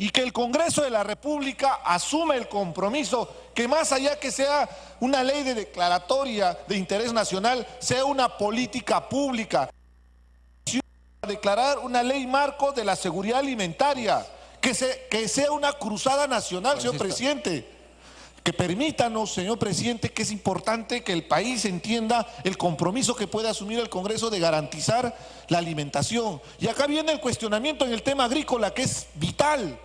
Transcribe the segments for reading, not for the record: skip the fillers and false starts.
y que el Congreso de la República asume el compromiso que más allá que sea una ley de declaratoria de interés nacional, sea una política pública. Declarar una ley marco de la seguridad alimentaria, que sea una cruzada nacional, señor presidente. Que permítanos, señor presidente, que es importante que el país entienda el compromiso que puede asumir el Congreso de garantizar la alimentación. Y acá viene el cuestionamiento en el tema agrícola, que es vital.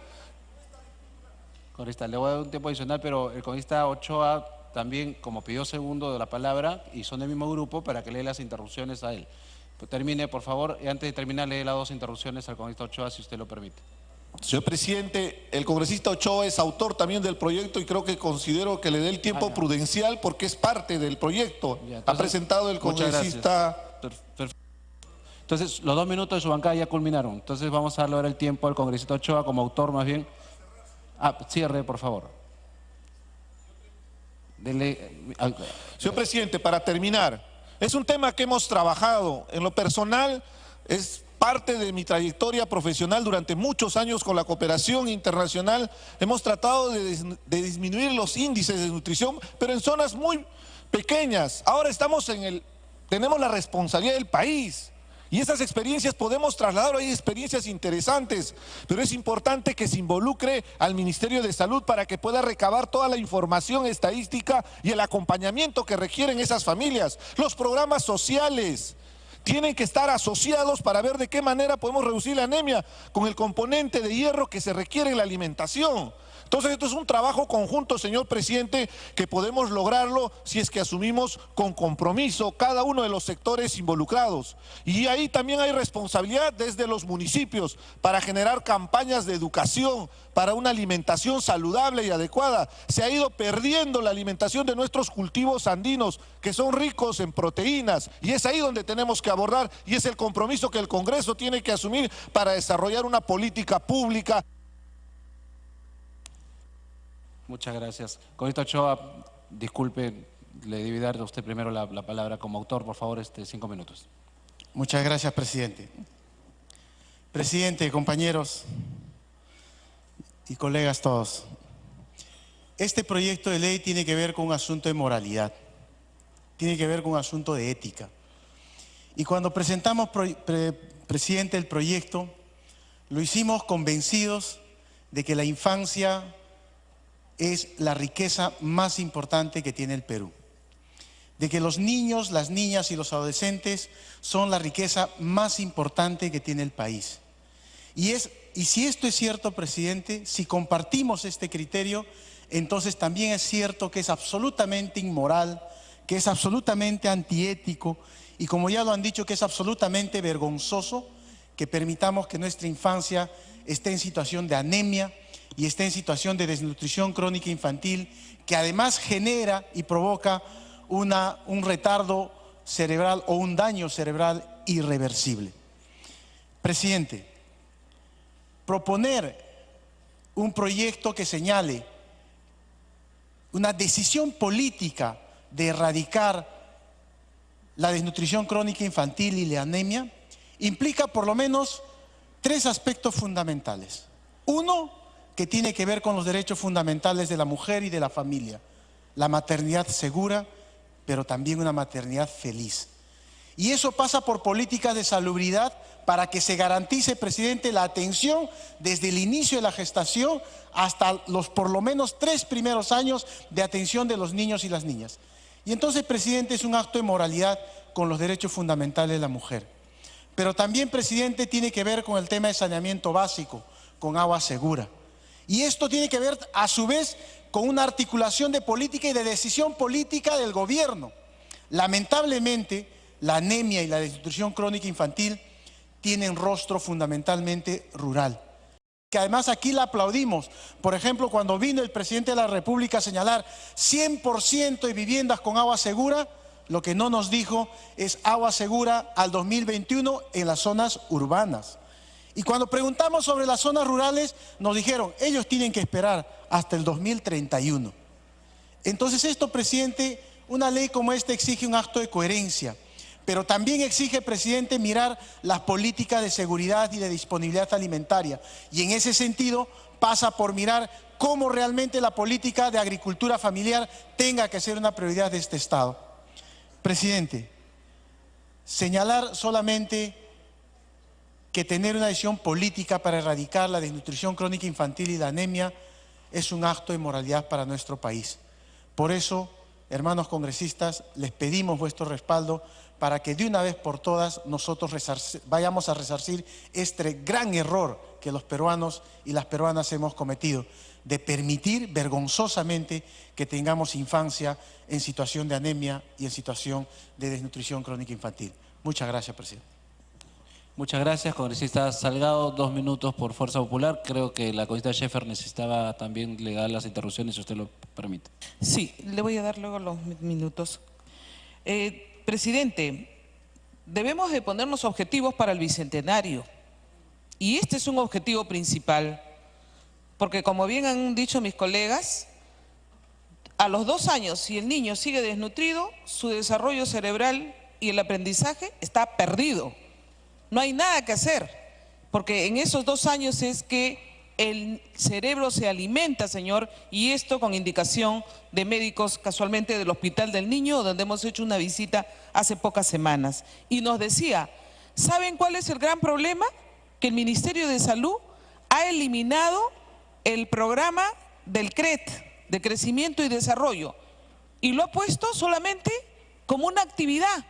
Congresista, le voy a dar un tiempo adicional, pero el congresista Ochoa también, como pidió segundo de la palabra, y son del mismo grupo, para que le dé las interrupciones a él. Termine, por favor, y antes de terminar, le dé las 2 interrupciones al congresista Ochoa, si usted lo permite. Señor presidente, el congresista Ochoa es autor también del proyecto y creo que considero que le dé el tiempo prudencial porque es parte del proyecto. Ya, entonces, ha presentado el congresista. Entonces, los 2 minutos de su bancada ya culminaron. Entonces, vamos a darle ahora el tiempo al congresista Ochoa como autor, más bien. Cierre, por favor. Señor presidente, para terminar, es un tema que hemos trabajado. En lo personal, es parte de mi trayectoria profesional durante muchos años con la cooperación internacional. Hemos tratado de disminuir los índices de nutrición, pero en zonas muy pequeñas. Ahora tenemos la responsabilidad del país. Y esas experiencias podemos trasladar, hay experiencias interesantes, pero es importante que se involucre al Ministerio de Salud para que pueda recabar toda la información estadística y el acompañamiento que requieren esas familias. Los programas sociales tienen que estar asociados para ver de qué manera podemos reducir la anemia con el componente de hierro que se requiere en la alimentación. Entonces esto es un trabajo conjunto, señor presidente, que podemos lograrlo si es que asumimos con compromiso cada uno de los sectores involucrados. Y ahí también hay responsabilidad desde los municipios para generar campañas de educación para una alimentación saludable y adecuada. Se ha ido perdiendo la alimentación de nuestros cultivos andinos, que son ricos en proteínas, y es ahí donde tenemos que abordar, y es el compromiso que el Congreso tiene que asumir para desarrollar una política pública. Muchas gracias. Congresista Ochoa, disculpe, le debí dar a usted primero la palabra como autor, por favor, 5 minutos. Muchas gracias, presidente. Presidente, compañeros y colegas todos, este proyecto de ley tiene que ver con un asunto de moralidad, tiene que ver con un asunto de ética. Y cuando presentamos, presidente, el proyecto, lo hicimos convencidos de que la infancia es la riqueza más importante que tiene el Perú. De que los niños, las niñas y los adolescentes son la riqueza más importante que tiene el país. Y si esto es cierto, presidente, si compartimos este criterio, entonces también es cierto que es absolutamente inmoral, que es absolutamente antiético y, como ya lo han dicho, que es absolutamente vergonzoso que permitamos que nuestra infancia esté en situación de anemia y está en situación de desnutrición crónica infantil, que además genera y provoca un retardo cerebral o un daño cerebral irreversible. Presidente, proponer un proyecto que señale una decisión política de erradicar la desnutrición crónica infantil y la anemia implica por lo menos 3 aspectos fundamentales. Uno, que tiene que ver con los derechos fundamentales de la mujer y de la familia. La maternidad segura, pero también una maternidad feliz. Y eso pasa por políticas de salubridad para que se garantice, presidente, la atención desde el inicio de la gestación hasta los por lo menos 3 primeros años de atención de los niños y las niñas. Y entonces, presidente, es un acto de moralidad con los derechos fundamentales de la mujer. Pero también, presidente, tiene que ver con el tema de saneamiento básico, con agua segura. Y esto tiene que ver, a su vez, con una articulación de política y de decisión política del gobierno. Lamentablemente, la anemia y la desnutrición crónica infantil tienen rostro fundamentalmente rural. Que además aquí la aplaudimos. Por ejemplo, cuando vino el presidente de la República a señalar 100% de viviendas con agua segura, lo que no nos dijo es agua segura al 2021 en las zonas urbanas. Y cuando preguntamos sobre las zonas rurales, nos dijeron, ellos tienen que esperar hasta el 2031. Entonces esto, presidente, una ley como esta exige un acto de coherencia, pero también exige, presidente, mirar las políticas de seguridad y de disponibilidad alimentaria. Y en ese sentido, pasa por mirar cómo realmente la política de agricultura familiar tenga que ser una prioridad de este Estado. Presidente, señalar solamente que tener una decisión política para erradicar la desnutrición crónica infantil y la anemia es un acto de moralidad para nuestro país. Por eso, hermanos congresistas, les pedimos vuestro respaldo para que de una vez por todas nosotros vayamos a resarcir este gran error que los peruanos y las peruanas hemos cometido, de permitir vergonzosamente que tengamos infancia en situación de anemia y en situación de desnutrición crónica infantil. Muchas gracias, presidente. Muchas gracias, congresista Salgado. 2 minutos por Fuerza Popular. Creo que la congresista Scheffer necesitaba también le dar las interrupciones, si usted lo permite. Sí, le voy a dar luego los minutos. Presidente, debemos de ponernos objetivos para el Bicentenario. Y este es un objetivo principal, porque como bien han dicho mis colegas, a los 2 años, si el niño sigue desnutrido, su desarrollo cerebral y el aprendizaje está perdido. No hay nada que hacer, porque en esos 2 años es que el cerebro se alimenta, señor, y esto con indicación de médicos casualmente del Hospital del Niño, donde hemos hecho una visita hace pocas semanas. Y nos decía, ¿saben cuál es el gran problema? Que el Ministerio de Salud ha eliminado el programa del CRET, de Crecimiento y Desarrollo, y lo ha puesto solamente como una actividad.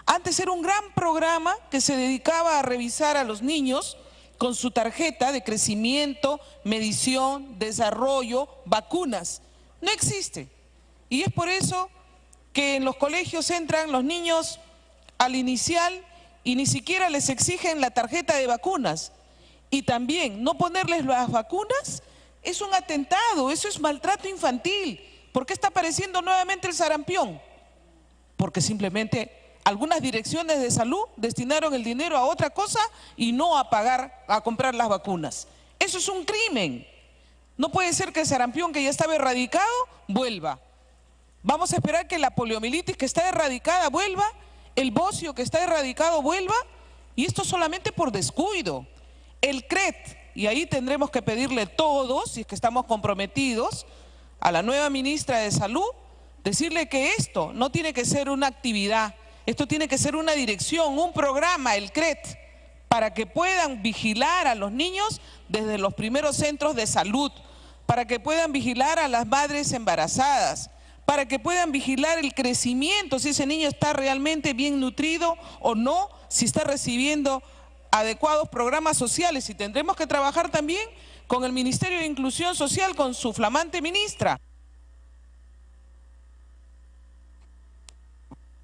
Antes era un gran programa que se dedicaba a revisar a los niños con su tarjeta de crecimiento, medición, desarrollo, vacunas. No existe. Y es por eso que en los colegios entran los niños al inicial y ni siquiera les exigen la tarjeta de vacunas. Y también no ponerles las vacunas es un atentado, eso es maltrato infantil. ¿Por qué está apareciendo nuevamente el sarampión? Porque simplemente algunas direcciones de salud destinaron el dinero a otra cosa y no a comprar las vacunas. Eso es un crimen. No puede ser que el sarampión que ya estaba erradicado vuelva. Vamos a esperar que la poliomielitis que está erradicada vuelva, el bocio que está erradicado vuelva, y esto solamente por descuido. El CRET, y ahí tendremos que pedirle todos, si es que estamos comprometidos, a la nueva ministra de Salud, decirle que esto no tiene que ser una actividad, esto tiene que ser una dirección, un programa, el CRET, para que puedan vigilar a los niños desde los primeros centros de salud, para que puedan vigilar a las madres embarazadas, para que puedan vigilar el crecimiento, si ese niño está realmente bien nutrido o no, si está recibiendo adecuados programas sociales. Y tendremos que trabajar también con el Ministerio de Inclusión Social, con su flamante ministra.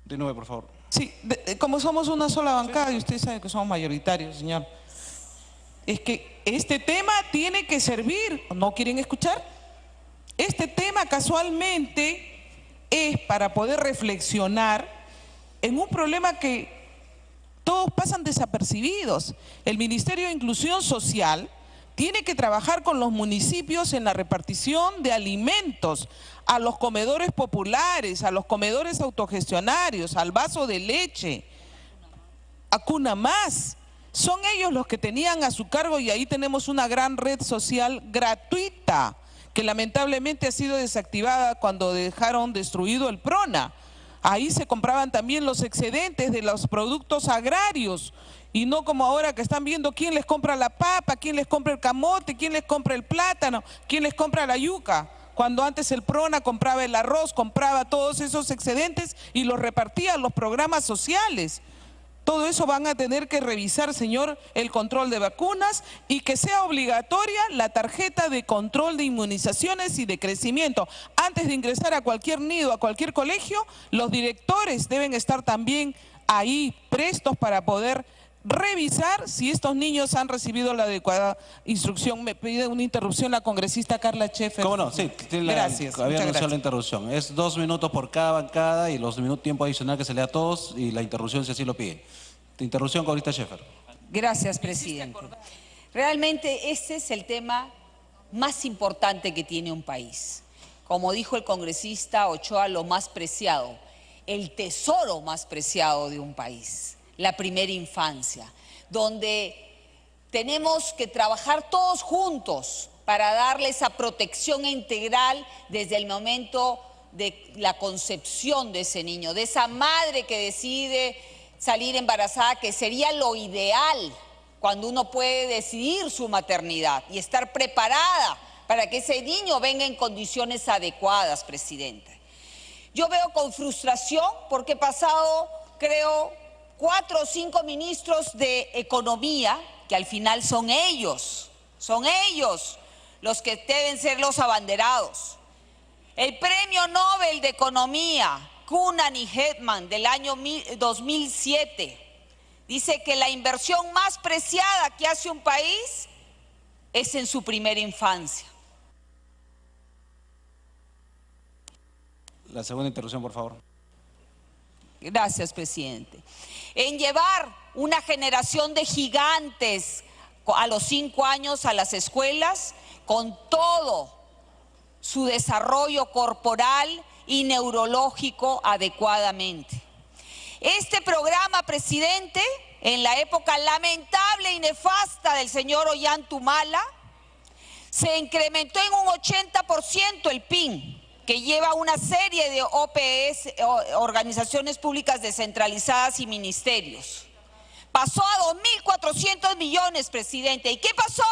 De nuevo, por favor. Sí, como somos una sola bancada y usted sabe que somos mayoritarios, señor, es que este tema tiene que servir. ¿No quieren escuchar? Este tema casualmente es para poder reflexionar en un problema que todos pasan desapercibidos. El Ministerio de Inclusión Social tiene que trabajar con los municipios en la repartición de alimentos a los comedores populares, a los comedores autogestionarios, al vaso de leche, a Cuna Más. Son ellos los que tenían a su cargo, y ahí tenemos una gran red social gratuita que lamentablemente ha sido desactivada cuando dejaron destruido el PRONA. Ahí se compraban también los excedentes de los productos agrarios, y no como ahora que están viendo quién les compra la papa, quién les compra el camote, quién les compra el plátano, quién les compra la yuca. Cuando antes el PRONA compraba el arroz, compraba todos esos excedentes y los repartía a los programas sociales. Todo eso van a tener que revisar, señor, el control de vacunas, y que sea obligatoria la tarjeta de control de inmunizaciones y de crecimiento. Antes de ingresar a cualquier nido, a cualquier colegio, los directores deben estar también ahí prestos para poder revisar si estos niños han recibido la adecuada instrucción. Me pide una interrupción la congresista Carla Scheffer. ¿Cómo no? Sí, gracias. Había anunciado gracias. la interrupción. Es 2 minutos por cada bancada y los minutos tiempo adicional que se le da a todos, y la interrupción si así lo pide. Interrupción, congresista Scheffer. Gracias, presidente. Realmente este es el tema más importante que tiene un país. Como dijo el congresista Ochoa, lo más preciado, el tesoro más preciado de un país, la primera infancia, donde tenemos que trabajar todos juntos para darle esa protección integral desde el momento de la concepción de ese niño, de esa madre que decide salir embarazada, que sería lo ideal cuando uno puede decidir su maternidad y estar preparada para que ese niño venga en condiciones adecuadas, presidente. Yo veo con frustración porque he pasado, creo, 4 o 5 ministros de Economía, que al final son ellos los que deben ser los abanderados. El Premio Nobel de Economía, Cunan y Hetman, del año 2007, dice que la inversión más preciada que hace un país es en su primera infancia. La segunda interrupción, por favor. Gracias, presidente. En llevar una generación de gigantes a los 5 años a las escuelas con todo su desarrollo corporal y neurológico adecuadamente. Este programa, presidente, en la época lamentable y nefasta del señor Ollantumala, se incrementó en un 80% el PIN, que lleva una serie de OPS, organizaciones públicas descentralizadas y ministerios. Pasó a 2.400 millones, presidente. ¿Y qué pasó?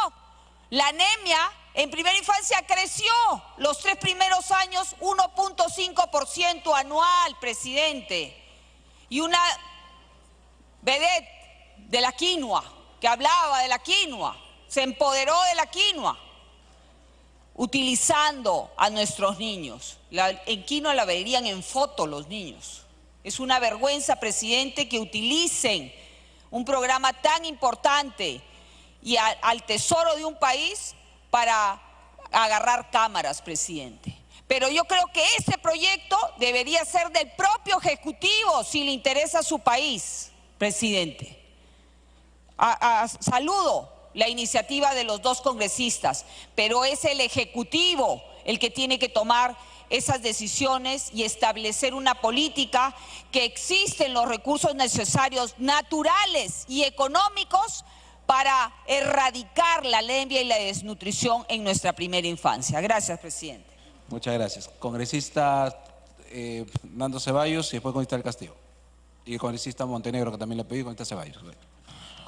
La anemia en primera infancia creció los 3 primeros años 1.5% anual, presidente. Y una vedette de la quinoa, que hablaba de la quinoa, se empoderó de la quinoa, utilizando a nuestros niños. En quinoa la verían en foto los niños. Es una vergüenza, presidente, que utilicen un programa tan importante y al tesoro de un país para agarrar cámaras, presidente. Pero yo creo que ese proyecto debería ser del propio Ejecutivo si le interesa a su país, presidente. Saludo la iniciativa de los 2 congresistas, pero es el Ejecutivo el que tiene que tomar esas decisiones y establecer una política que existen los recursos necesarios, naturales y económicos, para erradicar la anemia y la desnutrición en nuestra primera infancia. Gracias, presidente. Muchas gracias. Congresista Nando Ceballos y después congresista del Castillo. Y el congresista Montenegro, que también le pedí, congresista Ceballos.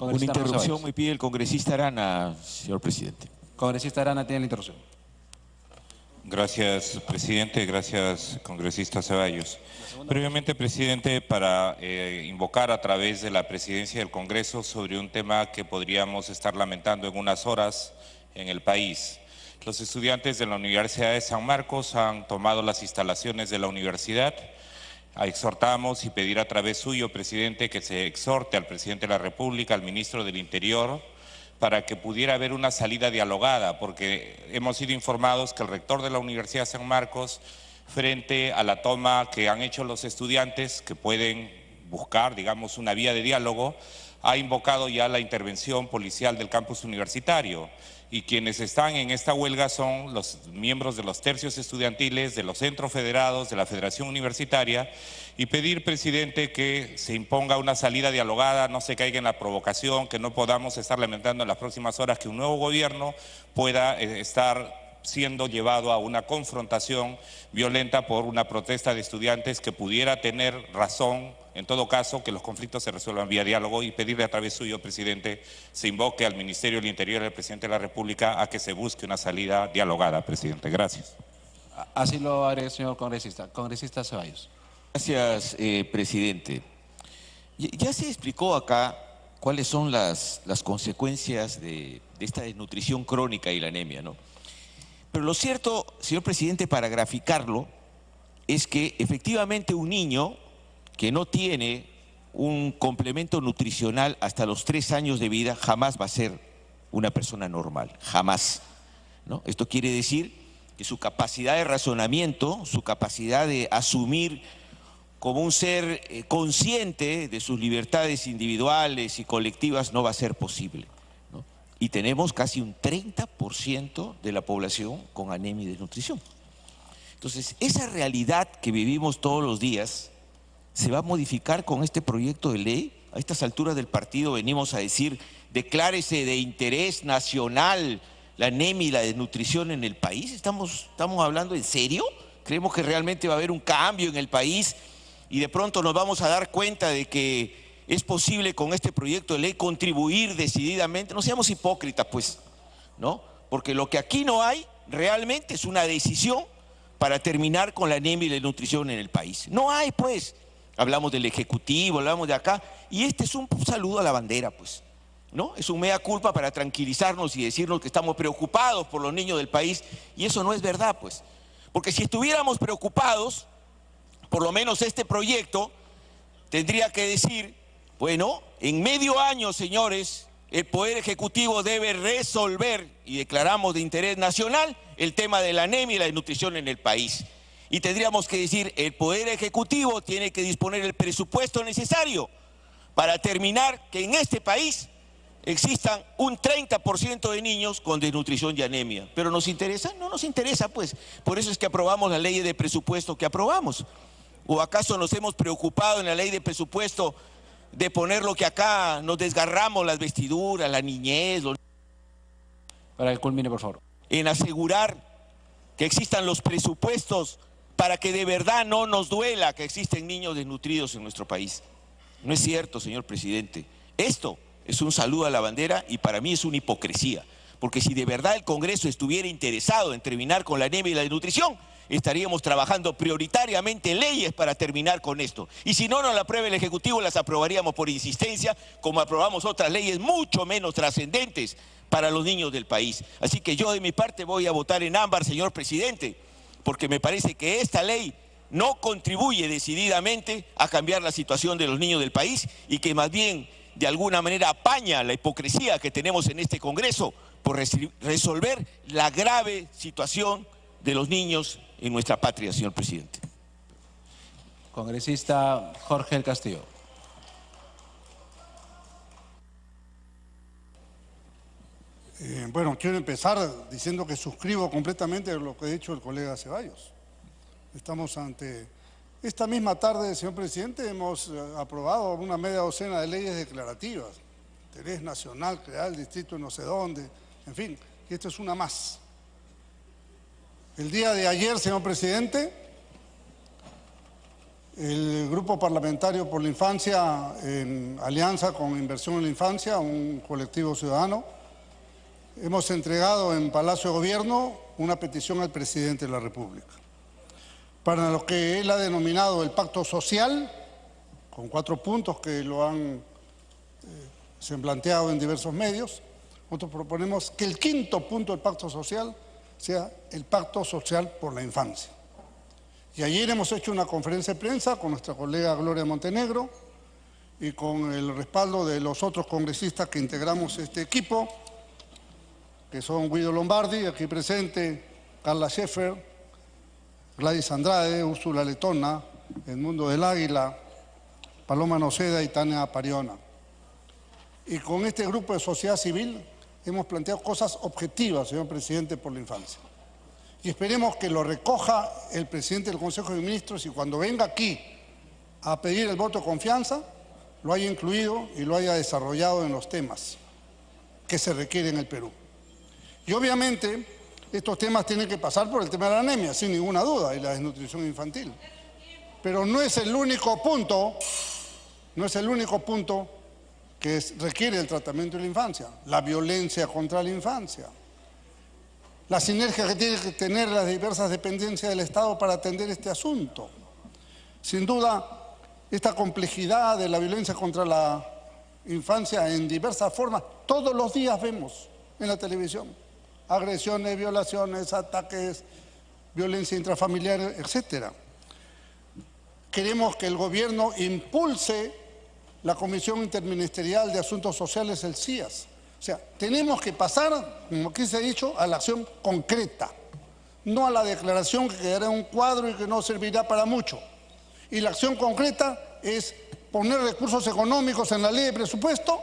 Una interrupción me pide el congresista Arana, señor presidente. Congresista Arana tiene la interrupción. Gracias, presidente. Gracias, congresista Ceballos. Previamente, presidente, para invocar a través de la presidencia del Congreso sobre un tema que podríamos estar lamentando en unas horas en el país. Los estudiantes de la Universidad de San Marcos han tomado las instalaciones de la universidad. Exhortamos y pedir a través suyo, presidente, que se exhorte al presidente de la República, al ministro del Interior, para que pudiera haber una salida dialogada, porque hemos sido informados que el rector de la Universidad de San Marcos, frente a la toma que han hecho los estudiantes, que pueden buscar, digamos, una vía de diálogo, ha invocado ya la intervención policial del campus universitario. Y quienes están en esta huelga son los miembros de los tercios estudiantiles, de los centros federados, de la Federación Universitaria, y pedir, presidente, que se imponga una salida dialogada, no se caiga en la provocación, que no podamos estar lamentando en las próximas horas que un nuevo gobierno pueda estar siendo llevado a una confrontación violenta por una protesta de estudiantes que pudiera tener razón. En todo caso, que los conflictos se resuelvan vía diálogo, y pedirle a través suyo, presidente, se invoque al Ministerio del Interior y al presidente de la República a que se busque una salida dialogada, presidente. Gracias. Así lo haré, señor congresista. Congresista Ceballos. Gracias, presidente. Ya se explicó acá cuáles son las consecuencias de esta desnutrición crónica y la anemia, ¿no? Pero lo cierto, señor presidente, para graficarlo, es que efectivamente un niño que no tiene un complemento nutricional hasta los 3 años de vida jamás va a ser una persona normal, jamás, ¿no? Esto quiere decir que su capacidad de razonamiento, su capacidad de asumir como un ser consciente de sus libertades individuales y colectivas no va a ser posible, ¿no? Y tenemos casi un 30% de la población con anemia y desnutrición. Entonces, esa realidad que vivimos todos los días se va a modificar con este proyecto de ley. A estas alturas del partido venimos a decir: declárese de interés nacional la anemia y la desnutrición en el país? ¿Estamos hablando en serio? ¿Creemos que realmente va a haber un cambio en el país y de pronto nos vamos a dar cuenta de que es posible con este proyecto de ley contribuir decididamente? No seamos hipócritas, pues, ¿no? Porque lo que aquí no hay realmente es una decisión para terminar con la anemia y la desnutrición en el país. No hay, pues. Hablamos del Ejecutivo, hablamos de acá, y este es un saludo a la bandera, pues, ¿no? Es un mea culpa para tranquilizarnos y decirnos que estamos preocupados por los niños del país, y eso no es verdad, pues. Porque si estuviéramos preocupados, por lo menos este proyecto tendría que decir, bueno, en medio año, señores, el Poder Ejecutivo debe resolver, y declaramos de interés nacional, el tema de la anemia y la desnutrición en el país. Y tendríamos que decir, el Poder Ejecutivo tiene que disponer el presupuesto necesario para terminar que en este país existan un 30% de niños con desnutrición y anemia. ¿Pero nos interesa? No nos interesa, pues. Por eso es que aprobamos la ley de presupuesto que aprobamos. ¿O acaso nos hemos preocupado en la ley de presupuesto de poner lo que acá nos desgarramos las vestiduras, la niñez? Para que culmine, por favor. En asegurar que existan los presupuestos para que de verdad no nos duela que existen niños desnutridos en nuestro país. No es cierto, señor presidente. Esto es un saludo a la bandera y para mí es una hipocresía. Porque si de verdad el Congreso estuviera interesado en terminar con la anemia y la desnutrición, estaríamos trabajando prioritariamente leyes para terminar con esto. Y si no nos la aprueba el Ejecutivo, las aprobaríamos por insistencia, como aprobamos otras leyes mucho menos trascendentes para los niños del país. Así que yo de mi parte voy a votar en ámbar, señor presidente, porque me parece que esta ley no contribuye decididamente a cambiar la situación de los niños del país y que más bien de alguna manera apaña la hipocresía que tenemos en este Congreso por resolver la grave situación de los niños en nuestra patria, señor presidente. Congresista Jorge del Castillo. Bueno, quiero empezar diciendo que suscribo completamente lo que ha dicho el colega Ceballos. Estamos ante... Esta misma tarde, señor presidente, hemos aprobado una media docena de leyes declarativas. Interés nacional, crear el distrito no sé dónde, en fin, y esto es una más. El día de ayer, señor presidente, el Grupo Parlamentario por la Infancia, en alianza con Inversión en la Infancia, un colectivo ciudadano, hemos entregado en Palacio de Gobierno una petición al presidente de la República para lo que él ha denominado el pacto social, con 4 puntos que se han planteado en diversos medios. Nosotros proponemos que el 5.º punto del pacto social sea el pacto social por la infancia. Y ayer hemos hecho una conferencia de prensa con nuestra colega Gloria Montenegro y con el respaldo de los otros congresistas que integramos este equipo, que son Guido Lombardi, aquí presente, Carla Scheffer, Gladys Andrade, Úrsula Letona, Edmundo del Águila, Paloma Noceda y Tania Pariona. Y con este grupo de sociedad civil hemos planteado cosas objetivas, señor presidente, por la infancia. Y esperemos que lo recoja el presidente del Consejo de Ministros y cuando venga aquí a pedir el voto de confianza, lo haya incluido y lo haya desarrollado en los temas que se requieren en el Perú. Y obviamente estos temas tienen que pasar por el tema de la anemia, sin ninguna duda, y la desnutrición infantil. Pero no es el único punto, que requiere el tratamiento de la infancia, la violencia contra la infancia, la sinergia que tienen que tener las diversas dependencias del Estado para atender este asunto. Sin duda, esta complejidad de la violencia contra la infancia en diversas formas, todos los días vemos en la televisión. Agresiones, violaciones, ataques, violencia intrafamiliar, etc. Queremos que el gobierno impulse la Comisión Interministerial de Asuntos Sociales, el CIAS. O sea, tenemos que pasar, como aquí se ha dicho, a la acción concreta, no a la declaración que quedará en un cuadro y que no servirá para mucho. Y la acción concreta es poner recursos económicos en la ley de presupuesto,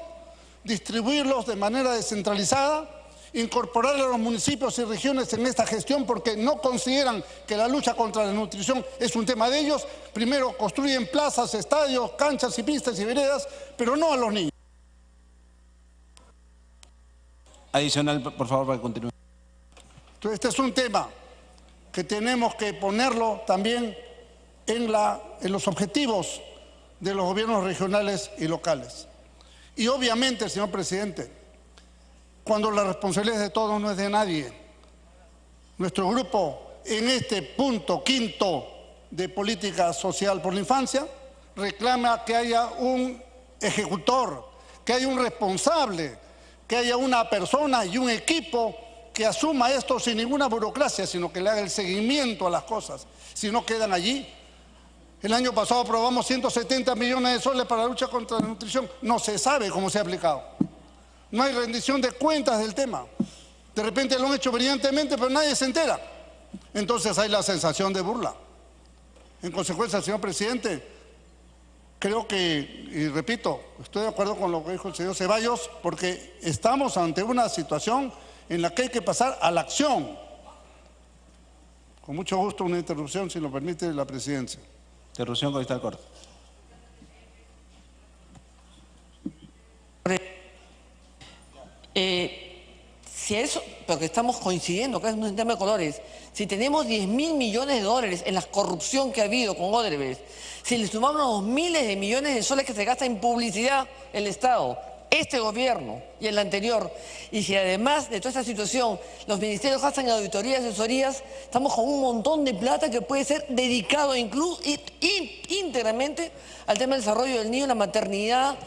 distribuirlos de manera descentralizada, incorporar a los municipios y regiones en esta gestión porque no consideran que la lucha contra la desnutrición es un tema de ellos. Primero construyen plazas, estadios, canchas y pistas y veredas, pero no a los niños. Adicional, por favor, para que continúe. Entonces, este es un tema que tenemos que ponerlo también en los objetivos de los gobiernos regionales y locales. Y obviamente, señor presidente, cuando la responsabilidad de todos no es de nadie, nuestro grupo en este punto quinto de política social por la infancia reclama que haya un ejecutor, que haya un responsable, que haya una persona y un equipo que asuma esto sin ninguna burocracia, sino que le haga el seguimiento a las cosas, si no quedan allí. El año pasado aprobamos 170 millones de soles para la lucha contra la nutrición. No se sabe cómo se ha aplicado. No hay rendición de cuentas del tema. De repente lo han hecho brillantemente, pero nadie se entera. Entonces hay la sensación de burla. En consecuencia, señor presidente, creo que, y repito, estoy de acuerdo con lo que dijo el señor Ceballos, porque estamos ante una situación en la que hay que pasar a la acción. Con mucho gusto, una interrupción, si lo permite la presidencia. Interrupción, congresista Alcorta. Si eso, porque estamos coincidiendo, que es un tema de colores, si tenemos 10.000 millones de dólares en la corrupción que ha habido con Odebrecht, si le sumamos los miles de millones de soles que se gasta en publicidad el Estado, este gobierno y el anterior, y si además de toda esta situación los ministerios gastan auditorías y asesorías, estamos con un montón de plata que puede ser dedicado incluso íntegramente al tema del desarrollo del niño, la maternidad,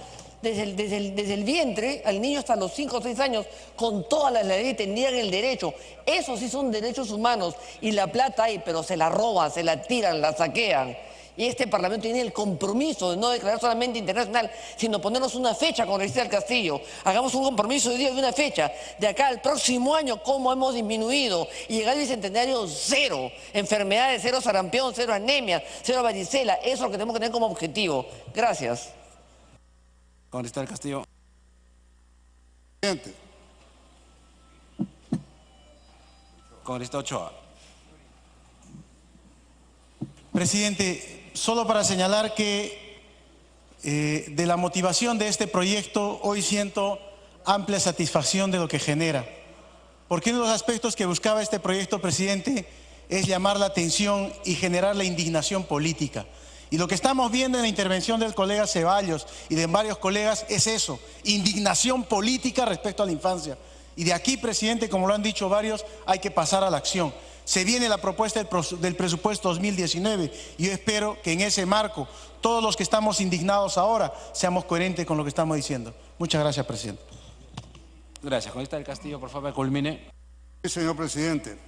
desde el vientre al niño hasta los 5 o 6 años, con todas las leyes tendrían el derecho. Esos sí son derechos humanos y la plata hay, pero se la roban, se la tiran, la saquean. Y este Parlamento tiene el compromiso de no declarar solamente internacional, sino ponernos una fecha, congresista del Castillo. Hagamos un compromiso de día de una fecha. De acá al próximo año, cómo hemos disminuido y llegar al bicentenario 0. Enfermedades, 0 sarampión, 0 anemia, 0 varicela. Eso es lo que tenemos que tener como objetivo. Gracias. Congresista del Castillo. Presidente. Congresista Ochoa. Presidente, solo para señalar que de la motivación de este proyecto hoy siento amplia satisfacción de lo que genera. Porque uno de los aspectos que buscaba este proyecto, presidente, es llamar la atención y generar la indignación política. Y lo que estamos viendo en la intervención del colega Ceballos y de varios colegas es eso, indignación política respecto a la infancia. Y de aquí, presidente, como lo han dicho varios, hay que pasar a la acción. Se viene la propuesta del presupuesto 2019 y yo espero que en ese marco todos los que estamos indignados ahora seamos coherentes con lo que estamos diciendo. Muchas gracias, presidente. Gracias. Congresista del Castillo, por favor, culmine. Sí, señor presidente.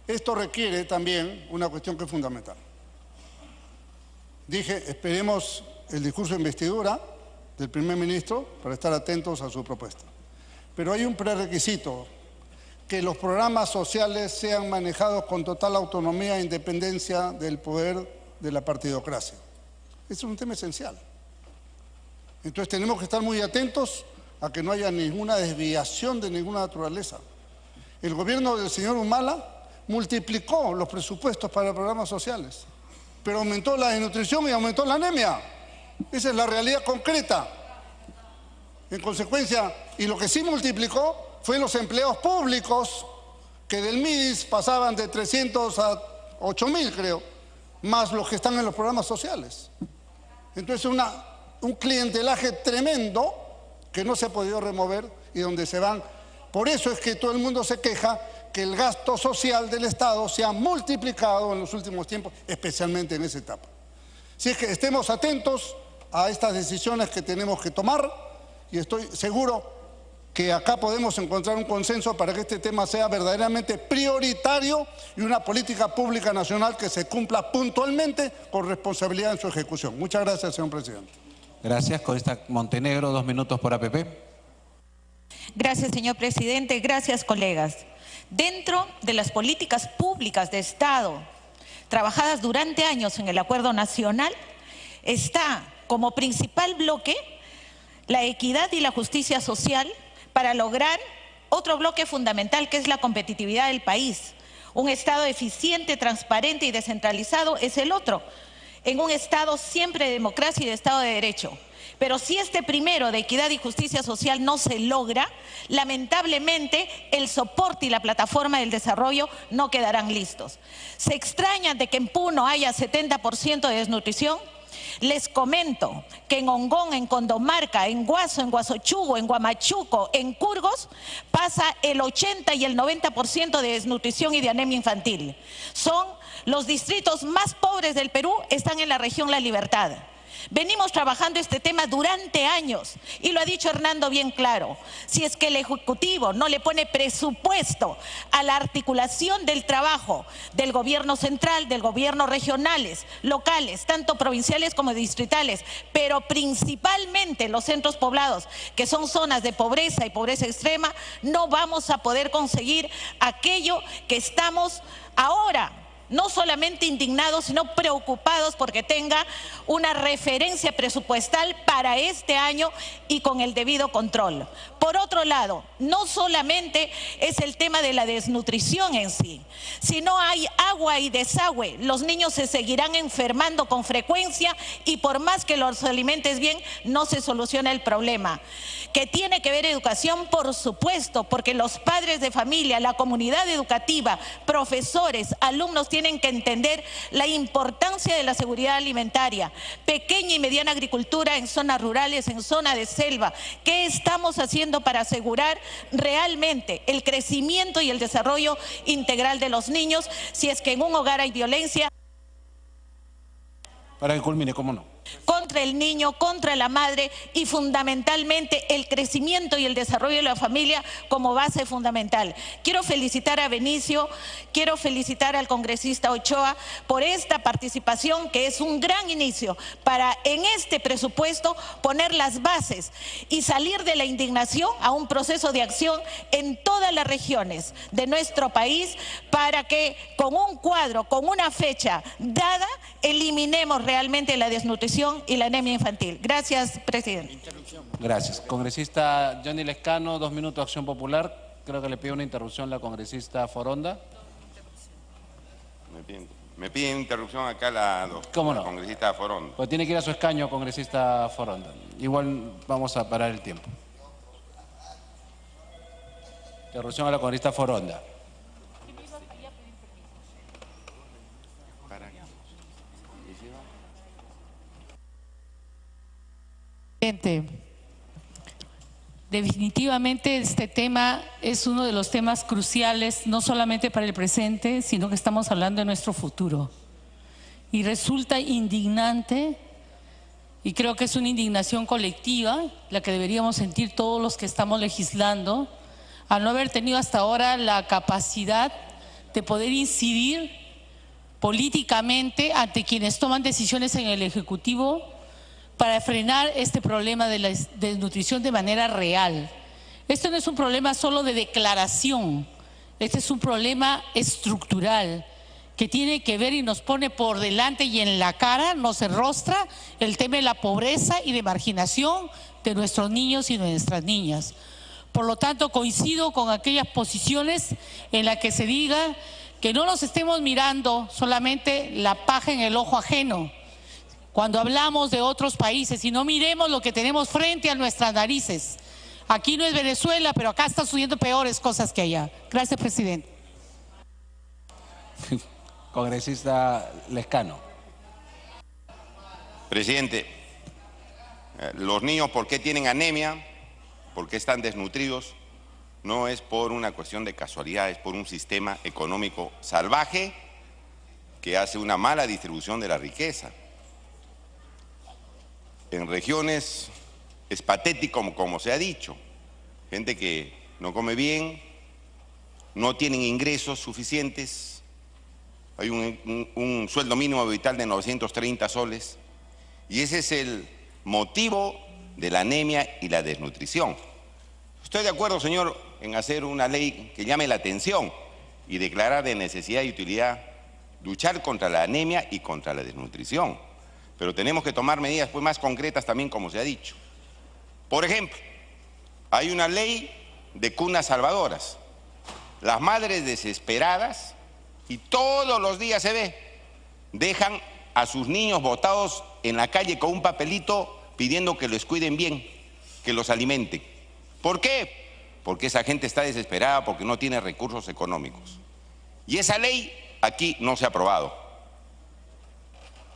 Esto requiere también una cuestión que es fundamental. Dije, esperemos el discurso de investidura del primer ministro para estar atentos a su propuesta. Pero hay un prerequisito, que los programas sociales sean manejados con total autonomía e independencia del poder de la partidocracia. Ese es un tema esencial. Entonces tenemos que estar muy atentos a que no haya ninguna desviación de ninguna naturaleza. El gobierno del señor Humala multiplicó los presupuestos para programas sociales, pero aumentó la desnutrición y aumentó la anemia. Esa es la realidad concreta. En consecuencia, y lo que sí multiplicó fue los empleados públicos, que del MIDIS pasaban de 300 a 8.000, creo, más los que están en los programas sociales. Entonces, un clientelaje tremendo que no se ha podido remover y donde se van. Por eso es que todo el mundo se queja que el gasto social del Estado se ha multiplicado en los últimos tiempos, especialmente en esa etapa. Así es que estemos atentos a estas decisiones que tenemos que tomar y estoy seguro que acá podemos encontrar un consenso para que este tema sea verdaderamente prioritario y una política pública nacional que se cumpla puntualmente con responsabilidad en su ejecución. Muchas gracias, señor presidente. Gracias. Congresista Montenegro, 2 minutos por APP. Gracias, señor presidente. Gracias, colegas. Dentro de las políticas públicas de Estado trabajadas durante años en el Acuerdo Nacional está como principal bloque la equidad y la justicia social para lograr otro bloque fundamental que es la competitividad del país. Un Estado eficiente, transparente y descentralizado es el otro, en un Estado siempre de democracia y de Estado de Derecho. Pero si este primero de equidad y justicia social no se logra, lamentablemente el soporte y la plataforma del desarrollo no quedarán listos. ¿Se extrañan de que en Puno haya 70% de desnutrición? Les comento que en Ongón, en Condomarca, en Guaso, en Guasochugo, en Huamachuco, en Curgos, pasa el 80 y el 90% de desnutrición y de anemia infantil. Son los distritos más pobres del Perú, están en la región La Libertad. Venimos trabajando este tema durante años y lo ha dicho Hernando bien claro. Si es que el Ejecutivo no le pone presupuesto a la articulación del trabajo del gobierno central, del gobierno regionales, locales, tanto provinciales como distritales, pero principalmente los centros poblados, que son zonas de pobreza y pobreza extrema, no vamos a poder conseguir aquello que estamos ahora no solamente indignados, sino preocupados porque tenga una referencia presupuestal para este año y con el debido control. Por otro lado, no solamente es el tema de la desnutrición en sí. Si no hay agua y desagüe, los niños se seguirán enfermando con frecuencia y por más que los alimentes bien, no se soluciona el problema. ¿Que tiene que ver educación? Por supuesto, porque los padres de familia, la comunidad educativa, profesores, alumnos tienen que entender la importancia de la seguridad alimentaria, pequeña y mediana agricultura en zonas rurales, en zona de selva. ¿Qué estamos haciendo para asegurar realmente el crecimiento y el desarrollo integral de los niños si es que en un hogar hay violencia? Para que culmine, ¿cómo no? Contra el niño, contra la madre y fundamentalmente el crecimiento y el desarrollo de la familia como base fundamental. Quiero felicitar a Benicio, quiero felicitar al congresista Ochoa por esta participación que es un gran inicio para en este presupuesto poner las bases y salir de la indignación a un proceso de acción en todas las regiones de nuestro país para que con un cuadro, con una fecha dada, eliminemos realmente la desnutrición y la anemia infantil. Gracias, presidente. Gracias. Congresista Johnny Lescano, 2 minutos, Acción Popular. Creo que le pide una interrupción la congresista Foronda. Me piden interrupción acá la congresista Foronda. Pues tiene que ir a su escaño, congresista Foronda. Igual vamos a parar el tiempo. Interrupción a la congresista Foronda. Definitivamente este tema es uno de los temas cruciales, no solamente para el presente, sino que estamos hablando de nuestro futuro. Y resulta indignante, y creo que es una indignación colectiva, la que deberíamos sentir todos los que estamos legislando, al no haber tenido hasta ahora la capacidad de poder incidir políticamente ante quienes toman decisiones en el Ejecutivo para frenar este problema de la desnutrición de manera real. Esto no es un problema solo de declaración, este es un problema estructural que tiene que ver y nos pone por delante y en la cara, nos enrostra el tema de la pobreza y de marginación de nuestros niños y de nuestras niñas. Por lo tanto, coincido con aquellas posiciones en las que se diga que no nos estemos mirando solamente la paja en el ojo ajeno, cuando hablamos de otros países y no miremos lo que tenemos frente a nuestras narices. Aquí no es Venezuela, pero acá están sucediendo peores cosas que allá. Gracias, presidente. Congresista Lescano. Presidente, los niños, ¿por qué tienen anemia? ¿Por qué están desnutridos? No es por una cuestión de casualidad, es por un sistema económico salvaje que hace una mala distribución de la riqueza. En regiones es patético, como se ha dicho, gente que no come bien, no tienen ingresos suficientes, hay un sueldo mínimo vital de 930 soles y ese es el motivo de la anemia y la desnutrición. Estoy de acuerdo, señor, en hacer una ley que llame la atención y declarar de necesidad y utilidad luchar contra la anemia y contra la desnutrición. Pero tenemos que tomar medidas pues, más concretas también, como se ha dicho. Por ejemplo, hay una ley de cunas salvadoras. Las madres desesperadas, y todos los días se ve, dejan a sus niños botados en la calle con un papelito pidiendo que los cuiden bien, que los alimenten. ¿Por qué? Porque esa gente está desesperada porque no tiene recursos económicos. Y esa ley aquí no se ha aprobado.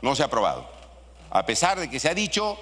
No se ha aprobado. A pesar de que se ha dicho